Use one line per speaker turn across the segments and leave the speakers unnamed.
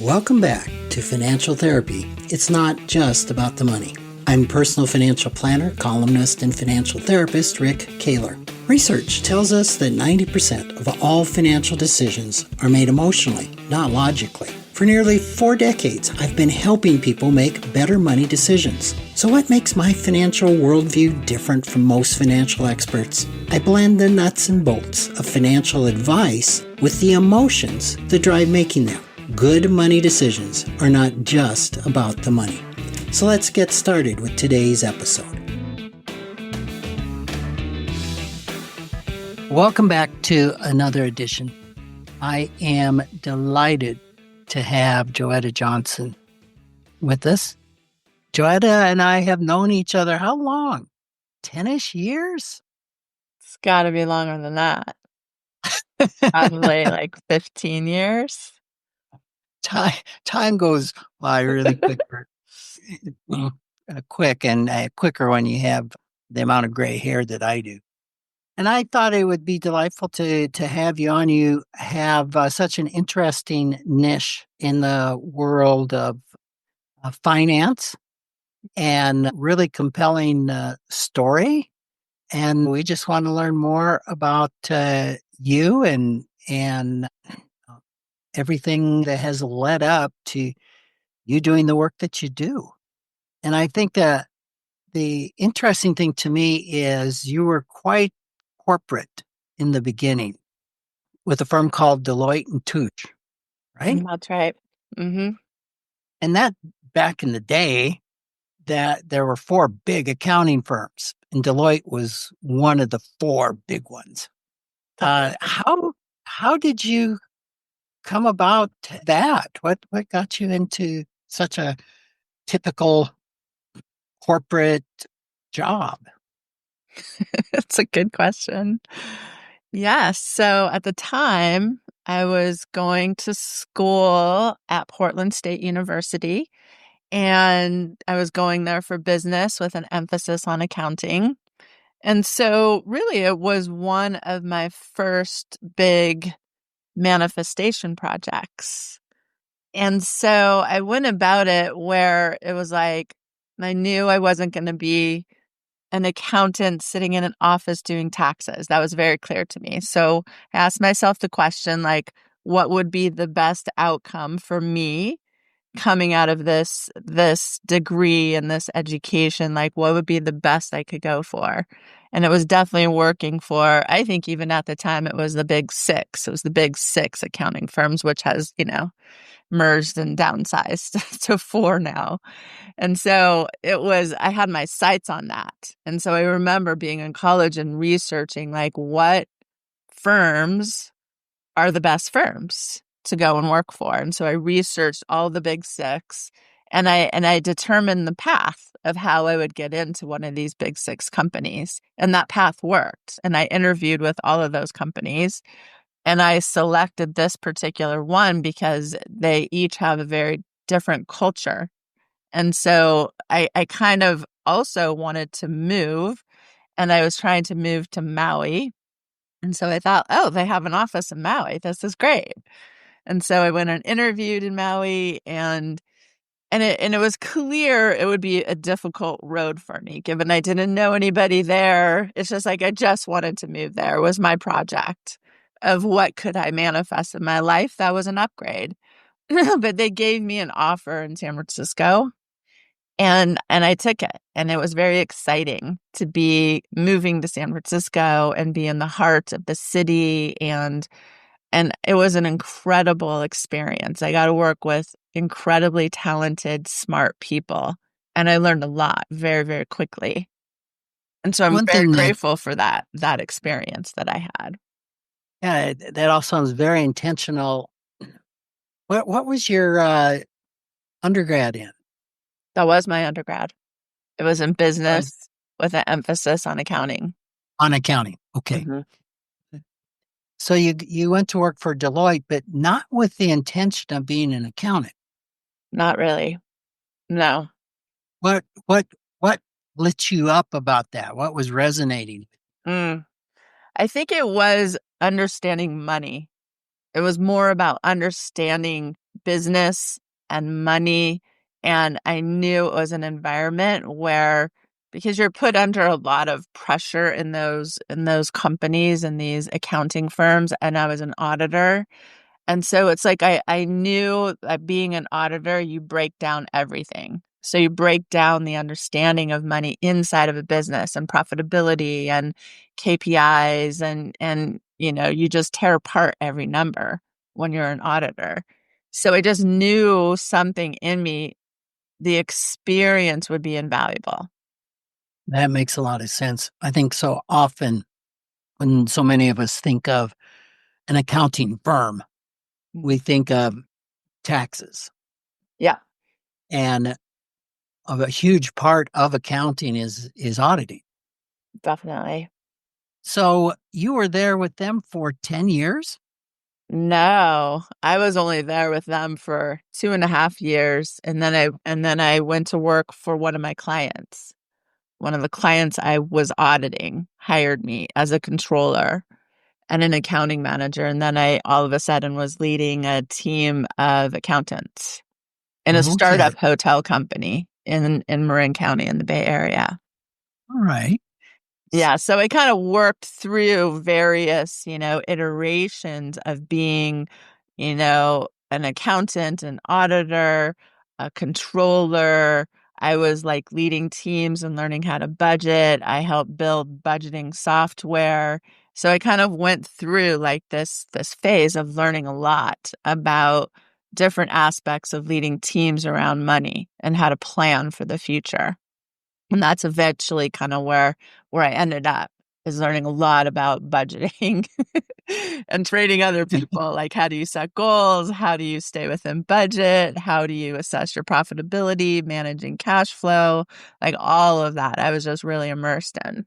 Welcome back to Financial Therapy. It's not just about the money. I'm personal financial planner, columnist, and financial therapist Rick Kahler. Research tells us that 90% of all financial decisions are made emotionally, not logically. For nearly 4 decades, I've been helping people make better money decisions. So what makes my financial worldview different from most financial experts? I blend the nuts and bolts of financial advice with the emotions that drive making them. Good money decisions are not just about the money. So let's get started with today's episode. Welcome back to another edition. I am delighted to have Joetta Johnson with us. Joetta and I have known each other how long? 10-ish years?
It's got to be longer than that. Probably like 15 years.
Time goes by really quick and quicker when you have the amount of gray hair that I do. And I thought it would be delightful to have you on. You have such an interesting niche in the world of finance and really compelling story. And we just want to learn more about you and everything that has led up to you doing the work that you do. And I think that the interesting thing to me is you were quite corporate in the beginning with a firm called Deloitte and Touche, right?
That's right. Mm-hmm.
And that back in the day, that there were 4 big accounting firms, and Deloitte was one of the 4 big ones. How did you come about that? What got you into such a typical corporate job?
That's a good question. Yes. So at the time, I was going to school at Portland State University, and I was going there for business with an emphasis on accounting. And so really it was one of my first big manifestation projects. And so I went about it where it was like, I knew I wasn't going to be an accountant sitting in an office doing taxes. That was very clear to me. So I asked myself the question, like, what would be the best outcome for me coming out of this degree and this education? Like, what would be the best I could go for? And it was definitely working for, I think even at the time, it was the big 6. It was the big 6 accounting firms, which has, merged and downsized to 4 now. And so I had my sights on that. And so I remember being in college and researching like what firms are the best firms to go and work for. And so I researched all the big 6 and I determined the path of how I would get into one of these big 6 companies. And that path worked. And I interviewed with all of those companies. And I selected this particular one because they each have a very different culture. And so I kind of also wanted to move, and I was trying to move to Maui. And so I thought, oh, they have an office in Maui. This is great. And so I went and interviewed in Maui, and it was clear it would be a difficult road for me, given I didn't know anybody there. It's just like I just wanted to move there. It was my project of what could I manifest in my life. That was an upgrade. But they gave me an offer in San Francisco, and I took it. And it was very exciting to be moving to San Francisco and be in the heart of the city. And it was an incredible experience. I got to work with incredibly talented, smart people. And I learned a lot very, very quickly. And so I'm very grateful for that experience that I had.
Yeah, that all sounds very intentional. What was your undergrad in?
That was my undergrad. It was in business with an emphasis on accounting.
On accounting. Okay. Mm-hmm. So you went to work for Deloitte, but not with the intention of being an accountant.
Not really. No.
What lit you up about that? What was resonating?
I think it was understanding money. It was more about understanding business and money. And I knew it was an environment where, because you're put under a lot of pressure in those companies and these accounting firms, and I was an auditor. And so it's like I knew that being an auditor, you break down everything. So you break down the understanding of money inside of a business and profitability and KPIs and you just tear apart every number when you're an auditor. So I just knew something in me, the experience would be invaluable.
That makes a lot of sense. I think so often when so many of us think of an accounting firm, we think of taxes.
Yeah,
And a huge part of accounting is auditing.
definitely.
So you were there with them for 10 years?
No, I was only there with them for 2.5 years, and then I went to work for one of my clients. One of the clients I was auditing hired me as a controller and an accounting manager, and then I all of a sudden was leading a team of accountants in a
Okay.
startup hotel company in Marin County in the Bay Area.
All right.
Yeah, so I kind of worked through various, iterations of being, an accountant, an auditor, a controller. I was like leading teams and learning how to budget. I helped build budgeting software. So I kind of went through like this phase of learning a lot about different aspects of leading teams around money and how to plan for the future. And that's eventually kind of where I ended up, is learning a lot about budgeting and training other people. Like, how do you set goals? How do you stay within budget? How do you assess your profitability, managing cash flow? Like all of that, I was just really immersed in.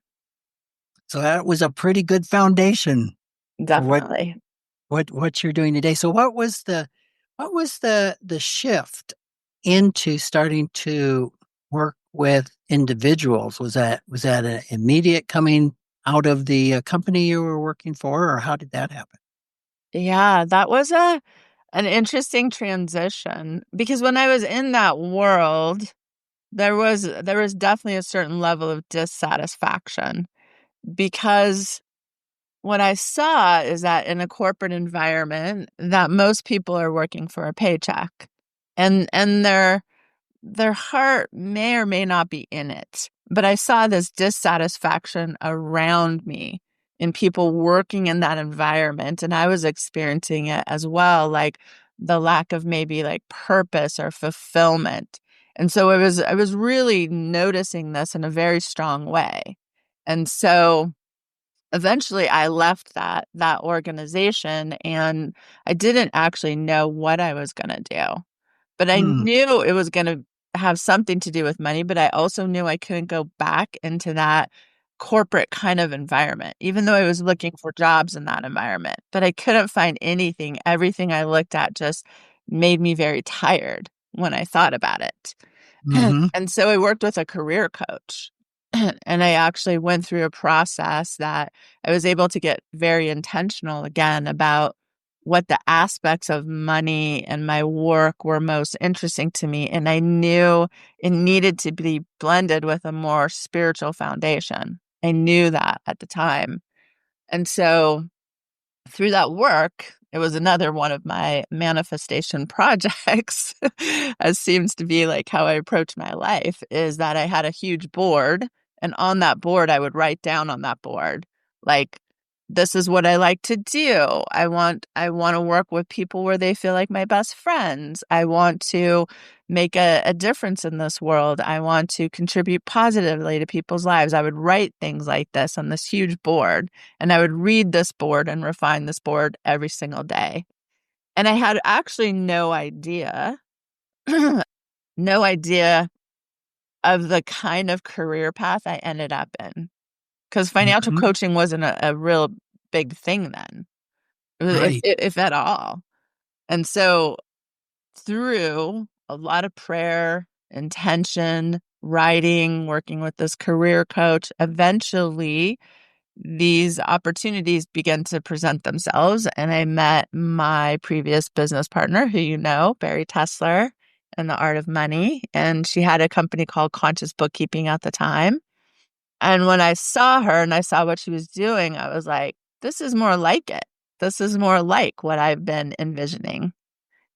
So that was a pretty good foundation for
Definitely.
what you're doing today. So what was the shift into starting to work with individuals? Was that an immediate coming out of the company you were working for, or how did that happen?
Yeah, that was an interesting transition because when I was in that world, there was definitely a certain level of dissatisfaction because what I saw is that in a corporate environment that most people are working for a paycheck and their heart may or may not be in it. But I saw this dissatisfaction around me in people working in that environment. And I was experiencing it as well, like the lack of maybe like purpose or fulfillment. And so I was really noticing this in a very strong way. And so eventually I left that organization and I didn't actually know what I was going to do. But I
Hmm.
knew it was gonna have something to do with money, but I also knew I couldn't go back into that corporate kind of environment, even though I was looking for jobs in that environment. But I couldn't find anything. Everything I looked at just made me very tired when I thought about it.
Mm-hmm.
And so I worked with a career coach. And I actually went through a process that I was able to get very intentional again about what the aspects of money and my work were most interesting to me. And I knew it needed to be blended with a more spiritual foundation. I knew that at the time. And so through that work, it was another one of my manifestation projects, as seems to be like how I approach my life, is that I had a huge board. And on that board, I would write down on that board, like, this is what I like to do. I want to work with people where they feel like my best friends. I want to make a difference in this world. I want to contribute positively to people's lives. I would write things like this on this huge board. And I would read this board and refine this board every single day. And I had actually no idea, no idea of the kind of career path I ended up in. Because financial
Mm-hmm.
coaching wasn't a real big thing then,
Right.
if at all. And so through a lot of prayer, intention, writing, working with this career coach, eventually these opportunities began to present themselves. And I met my previous business partner, who you know, Barry Tessler, in the Art of Money. And she had a company called Conscious Bookkeeping at the time. And when I saw her and I saw what she was doing, I was like, this is more like it. This is more like what I've been envisioning.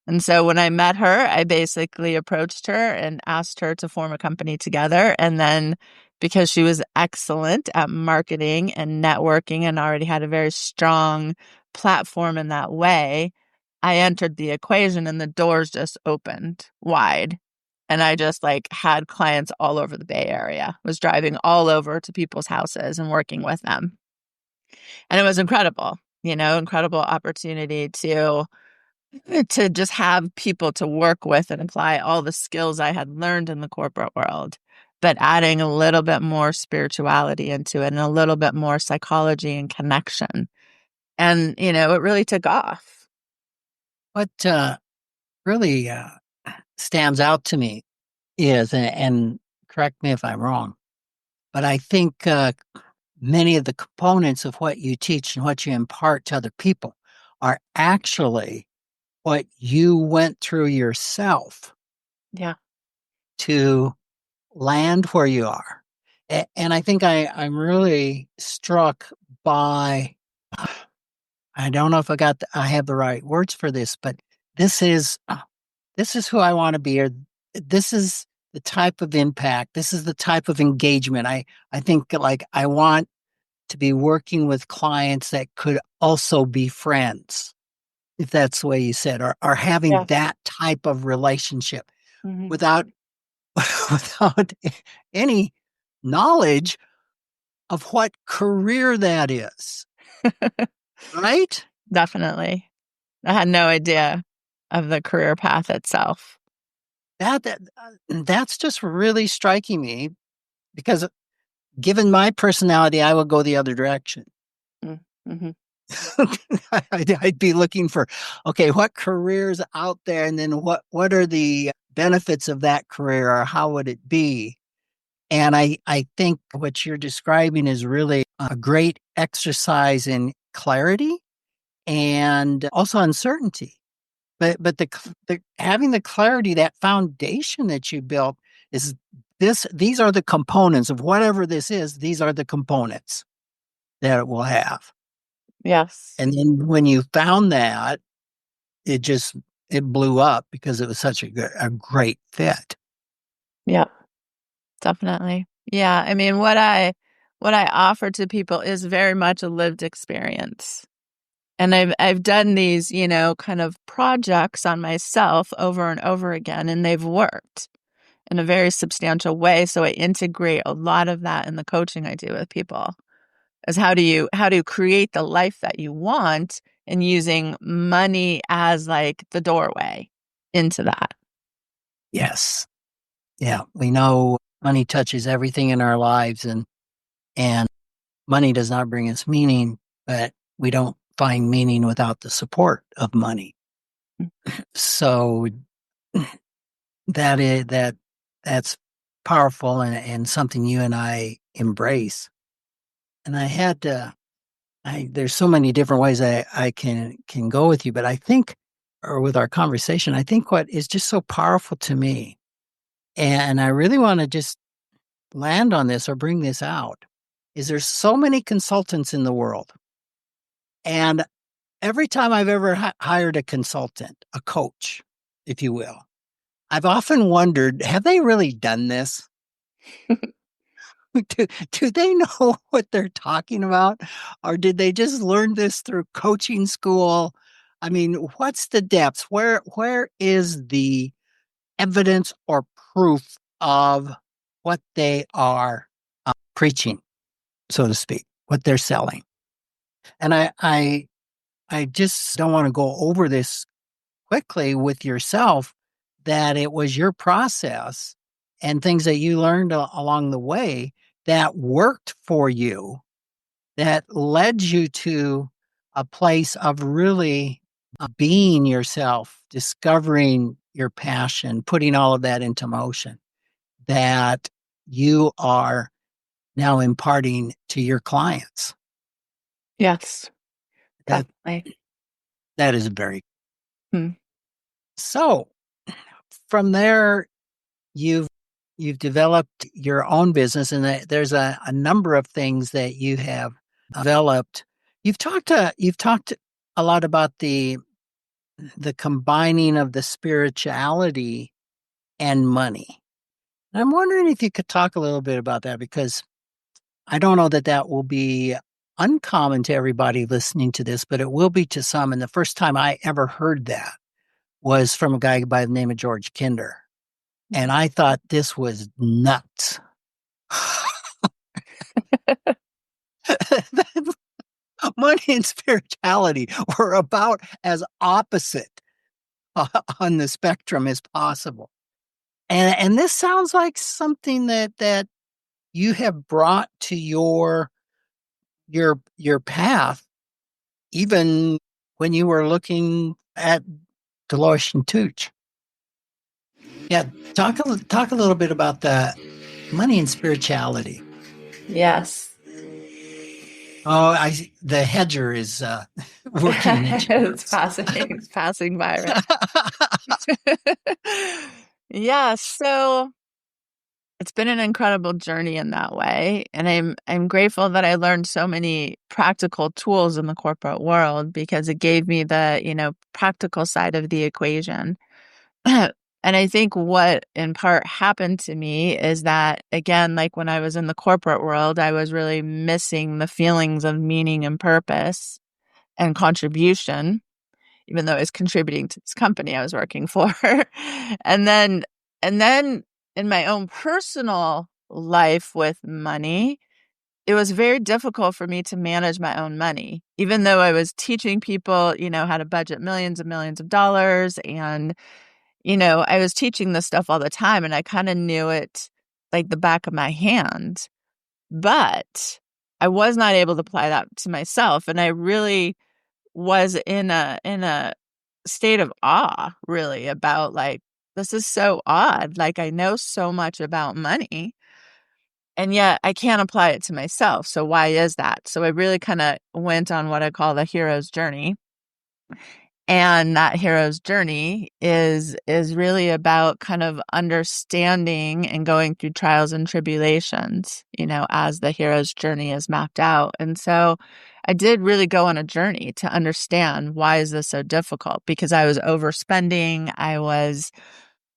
And so when I met her, I basically approached her and asked her to form a company together. And then because she was excellent at marketing and networking and already had a very strong platform in that way, I entered the equation and the doors just opened wide. And I just like had clients all over the Bay Area, was driving all over to people's houses and working with them. And it was incredible, incredible opportunity to just have people to work with and apply all the skills I had learned in the corporate world, but adding a little bit more spirituality into it and a little bit more psychology and connection. And, it really took off.
What really stands out to me is, and correct me if I'm wrong, but I think many of the components of what you teach and what you impart to other people are actually what you went through yourself
Yeah.
to land where you are. And I think I'm really struck by, I don't know if I have the right words for this, but this is this is who I want to be, or this is the type of impact, this is the type of engagement. I think like I want to be working with clients that could also be friends, if that's the way you said, or having
Yeah.
that type of relationship
Hmm.
without without any knowledge of what career that is, right?
Definitely. I had no idea of the career path itself.
That's just really striking me because given my personality, I would go the other direction.
Mm-hmm.
I'd be looking for, okay, what careers out there, and then what are the benefits of that career, or how would it be? And I think what you're describing is really a great exercise in clarity and also uncertainty. But the having the clarity, that foundation that you built is these are the components of whatever this is, these are the components that it will have.
Yes.
And then when you found that, it just it blew up because it was such a great fit.
Yeah, definitely. Yeah. I mean, what I offer to people is very much a lived experience. And I've done these, kind of projects on myself over and over again, and they've worked in a very substantial way. So I integrate a lot of that in the coaching I do with people. Is how do you create the life that you want and using money as like the doorway into that.
Yes. Yeah. We know money touches everything in our lives, and money does not bring us meaning, but we don't find meaning without the support of money. So that's powerful, and something you and I embrace. And I had to there's so many different ways I can go with you, but I think, or with our conversation, I think what is just so powerful to me, and I really want to just land on this or bring this out, is there's so many consultants in the world. And every time I've ever hired a consultant, a coach, if you will, I've often wondered, have they really done this? Do they know what they're talking about? Or did they just learn this through coaching school? I mean, what's the depth? Where is the evidence or proof of what they are preaching, so to speak, what they're selling? And I just don't want to go over this quickly with yourself, that it was your process and things that you learned along the way that worked for you, that led you to a place of really being yourself, discovering your passion, putting all of that into motion, that you are now imparting to your clients.
Yes,
That
definitely.
that is very
Hmm.
so. From there, you've you've developed your own business, and there's a number of things that you have developed. You've talked a lot about the combining of the spirituality and money. And I'm wondering if you could talk a little bit about that because I don't know that that will be uncommon to everybody listening to this, but it will be to some. And the first time I ever heard that was from a guy by the name of George Kinder. And I thought this was nuts. Money and spirituality were about as opposite on the spectrum as possible. And this sounds like something that you have brought to your path, even when you were looking at Deloitte and Touche. Yeah, talk a little bit about the money and spirituality.
Yes.
Oh, the hedger is working an itchy
It's
nose.
passing, it's passing by, right? Yeah, so it's been an incredible journey in that way, and I'm grateful that I learned so many practical tools in the corporate world because it gave me the, practical side of the equation. And I think what in part happened to me is that, again, like when I was in the corporate world, I was really missing the feelings of meaning and purpose and contribution, even though I was contributing to this company I was working for. and then, and then in my own personal life with money, it was very difficult for me to manage my own money, even though I was teaching people, how to budget millions and millions of dollars. And, I was teaching this stuff all the time and I kind of knew it like the back of my hand, but I was not able to apply that to myself. And I really was in a state of awe really about like, this is so odd. Like I know so much about money and yet I can't apply it to myself. So why is that? So I really kind of went on what I call the hero's journey. And that hero's journey is really about kind of understanding and going through trials and tribulations, as the hero's journey is mapped out. And so I did really go on a journey to understand why is this so difficult? Because I was overspending, I was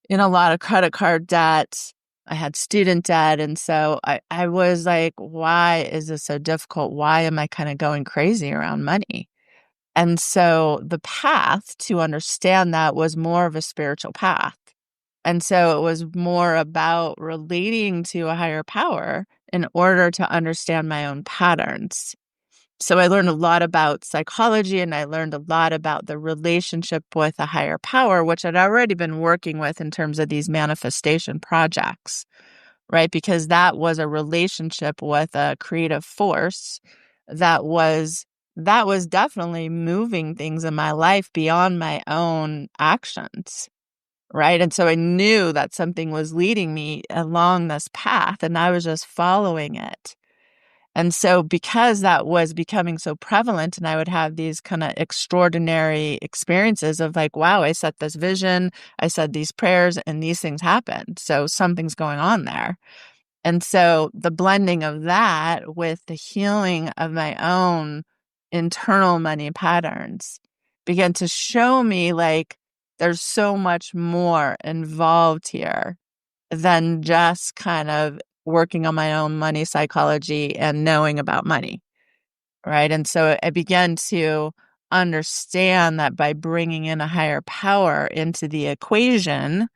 in a lot of credit card debt, I had student debt. And so I was like, why is this so difficult? Why am I kind of going crazy around money? And so the path to understand that was more of a spiritual path. And so it was more about relating to a higher power in order to understand my own patterns. So I learned a lot about psychology and I learned a lot about the relationship with a higher power, which I'd already been working with in terms of these manifestation projects, right? Because that was a relationship with a creative force that was that was definitely moving things in my life beyond my own actions, right? And so I knew that something was leading me along this path and I was just following it. And so because that was becoming so prevalent and I would have these kind of extraordinary experiences of like, wow, I set this vision, I said these prayers and these things happened. So something's going on there. And so the blending of that with the healing of my own internal money patterns began to show me like there's so much more involved here than just kind of working on my own money psychology and knowing about money. Right. And so I began to understand that by bringing in a higher power into the equation,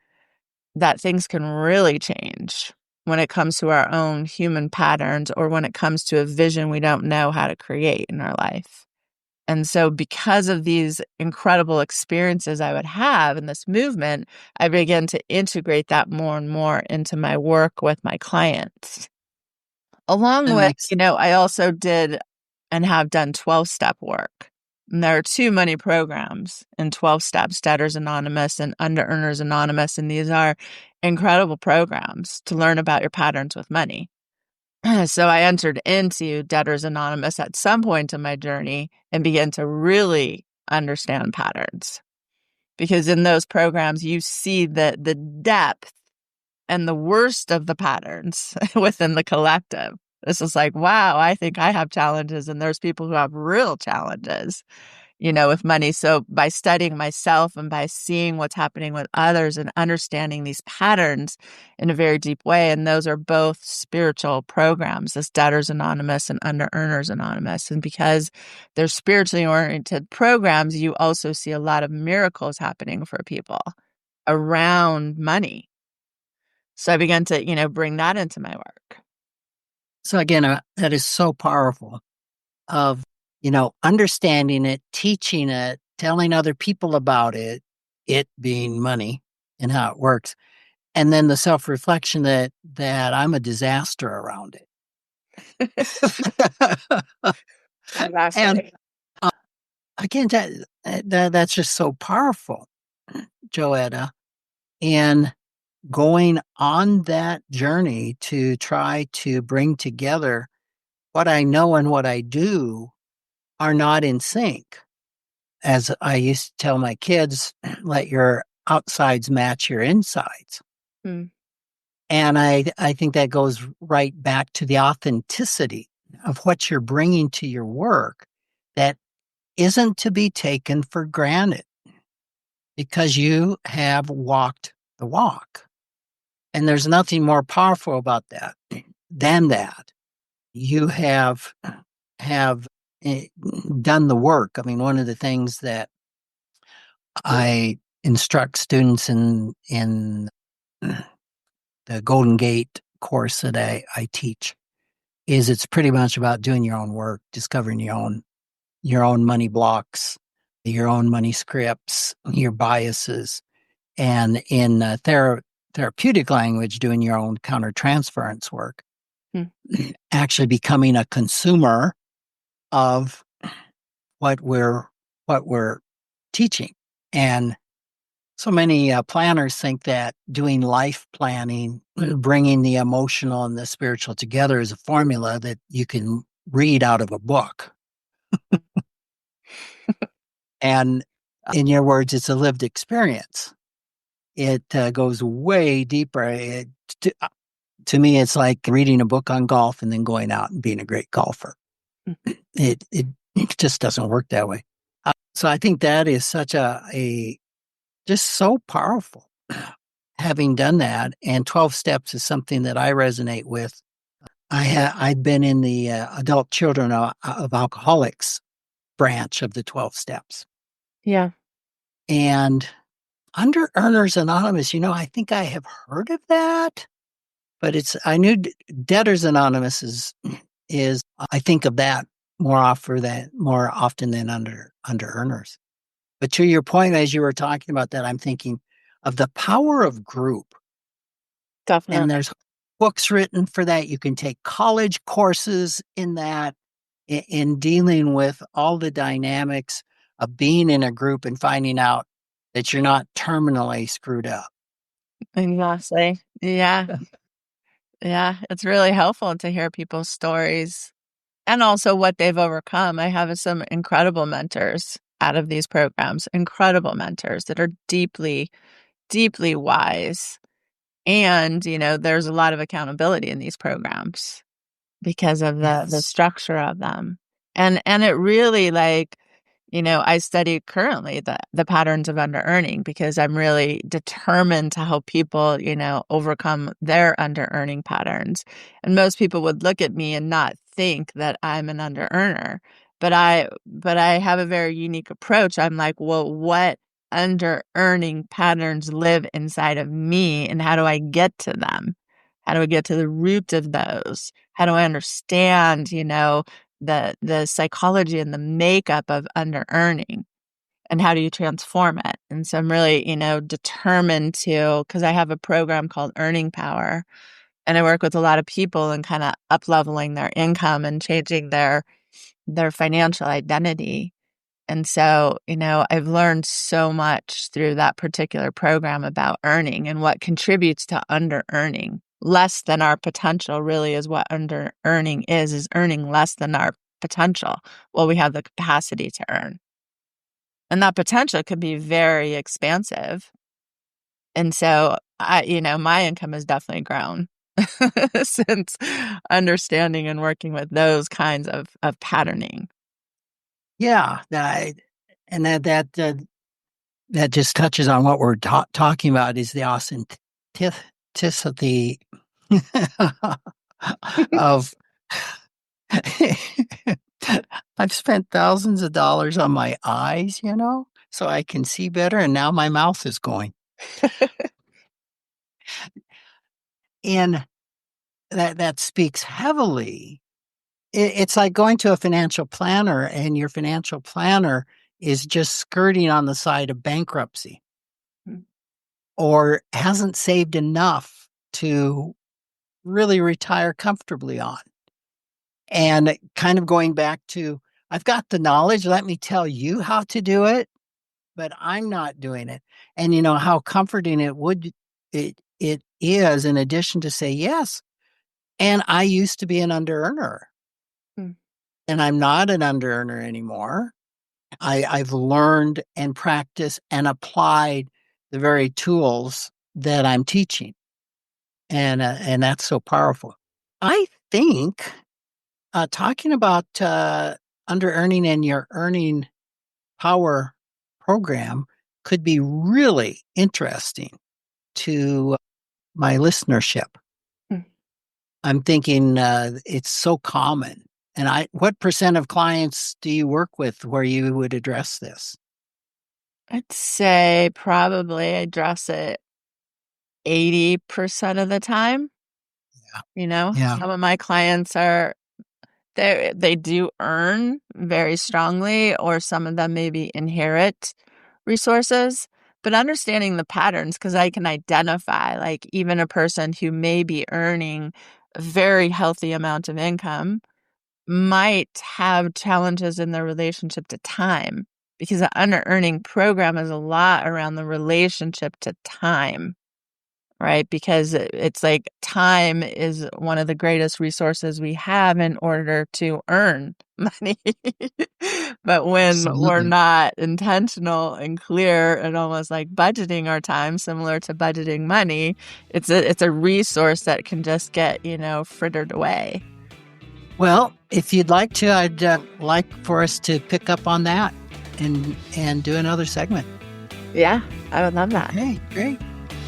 that things can really change when it comes to our own human patterns or when it comes to a vision we don't know how to create in our life. And so, because of these incredible experiences I would have in this movement, I began to integrate that more and more into my work with my clients. Along
That
with,
makes
I also did and have done 12-step work. And there are two money programs in 12 steps, Debtors Anonymous and Under Earners Anonymous. And these are incredible programs to learn about your patterns with money. So I entered into Debtors Anonymous at some point in my journey and began to really understand patterns. Because in those programs, you see the depth and the worst of the patterns within the collective. This is like, wow, I think I have challenges, and there's people who have real challenges, with money. So by studying myself and by seeing what's happening with others and understanding these patterns in a very deep way, and those are both spiritual programs, this Debtors Anonymous and Under Earners Anonymous. And because they're spiritually oriented programs, you also see a lot of miracles happening for people around money. So I began to, bring that into my work.
So again, that is so powerful of, understanding it, teaching it, telling other people about it being money and how it works. And then the self-reflection that I'm a disaster around it. And
Exactly.
again, that's just so powerful, Joetta. And going on that journey to try to bring together what I know and what I do are not in sync. As I used to tell my kids, let your outsides match your insides.
Hmm.
And I think that goes right back to the authenticity of what you're bringing to your work that isn't to be taken for granted because you have walked the walk. And there's nothing more powerful about that than that. You have eh, done the work. I mean, one of the things that I instruct students in the Golden Gate course that I teach is it's pretty much about doing your own work, discovering your own money blocks, your own money scripts, your biases, and in therapeutic language, doing your own countertransference work,
Hmm.
actually becoming a consumer of what we're teaching. And so many planners think that doing life planning, bringing the emotional and the spiritual together is a formula that you can read out of a book. And in your words, it's a lived experience. It goes way deeper. To me, it's like reading a book on golf and then going out and being a great golfer. It just doesn't work that way. So I think that is such a just so powerful. Having done that, and 12 steps is something that I resonate with. I've been in the adult children of alcoholics branch of the 12 steps.
Yeah.
And Under Earners Anonymous, I think I have heard of that, but I knew Debtors Anonymous is I think of that more often than under earners. But to your point, as you were talking about that, I'm thinking of the power of group. And
Definitely.
there's books written for that. You can take college courses in that, in dealing with all the dynamics of being in a group and finding out that you're not terminally screwed up.
Exactly. Yeah. Yeah. It's really helpful to hear people's stories and also what they've overcome. I have some incredible mentors out of these programs, incredible mentors that are deeply, deeply wise. And, there's a lot of accountability in these programs because of the
Yes.
structure of them. And it really I study currently the patterns of under earning because I'm really determined to help people, overcome their under earning patterns. And most people would look at me and not think that I'm an under earner. But I have a very unique approach. I'm like, well, what under earning patterns live inside of me and how do I get to them? How do I get to the root of those? How do I understand, the psychology and the makeup of under earning and how do you transform it? And so I'm really, determined to, because I have a program called Earning Power and I work with a lot of people and kind of up leveling their income and changing their financial identity. And so, I've learned so much through that particular program about earning and what contributes to under earning. less than our potential really is what under earning is earning less than our potential. Well, we have the capacity to earn. And that potential could be very expansive. And so my income has definitely grown since understanding and working with those kinds of patterning.
Yeah, and that just touches on what we're talking about is the authenticity of. I've spent thousands of dollars on my eyes, so I can see better, and now my mouth is going. And that speaks heavily. It's like going to a financial planner, and your financial planner is just skirting on the side of bankruptcy or hasn't saved enough to really retire comfortably on. And kind of going back to, I've got the knowledge, let me tell you how to do it, but I'm not doing it. And how comforting it is, in addition to say yes. And I used to be an under earner, and I'm not an under earner anymore. I've learned and practiced and applied the very tools that I'm teaching. And that's so powerful. I think talking about under earning and your earning power program could be really interesting to my listenership. I'm thinking it's so common. And what percent of clients do you work with where you would address this?
I'd say probably address it 80% of the time.
Yeah.
Some of my clients they do earn very strongly, or some of them maybe inherit resources, but understanding the patterns, because I can identify, like, even a person who may be earning a very healthy amount of income might have challenges in their relationship to time, because the under earning program is a lot around the relationship to time. Right? Because it's like time is one of the greatest resources we have in order to earn money. But when we're
Absolutely.
not intentional and clear and almost like budgeting our time, similar to budgeting money, it's a resource that can just get, frittered away.
Well, if you'd like to, I'd like for us to pick up on that and do another segment.
Yeah, I would love that.
Okay, great.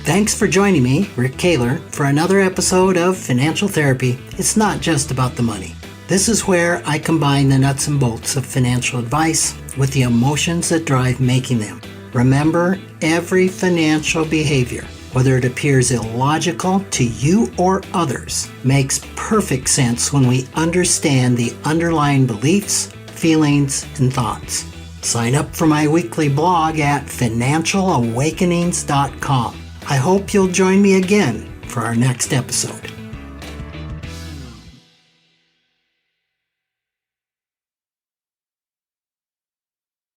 Thanks for joining me, Rick Kahler, for another episode of Financial Therapy. It's not just about the money. This is where I combine the nuts and bolts of financial advice with the emotions that drive making them. Remember, every financial behavior, whether it appears illogical to you or others, makes perfect sense when we understand the underlying beliefs, feelings, and thoughts. Sign up for my weekly blog at financialawakenings.com. I hope you'll join me again for our next episode.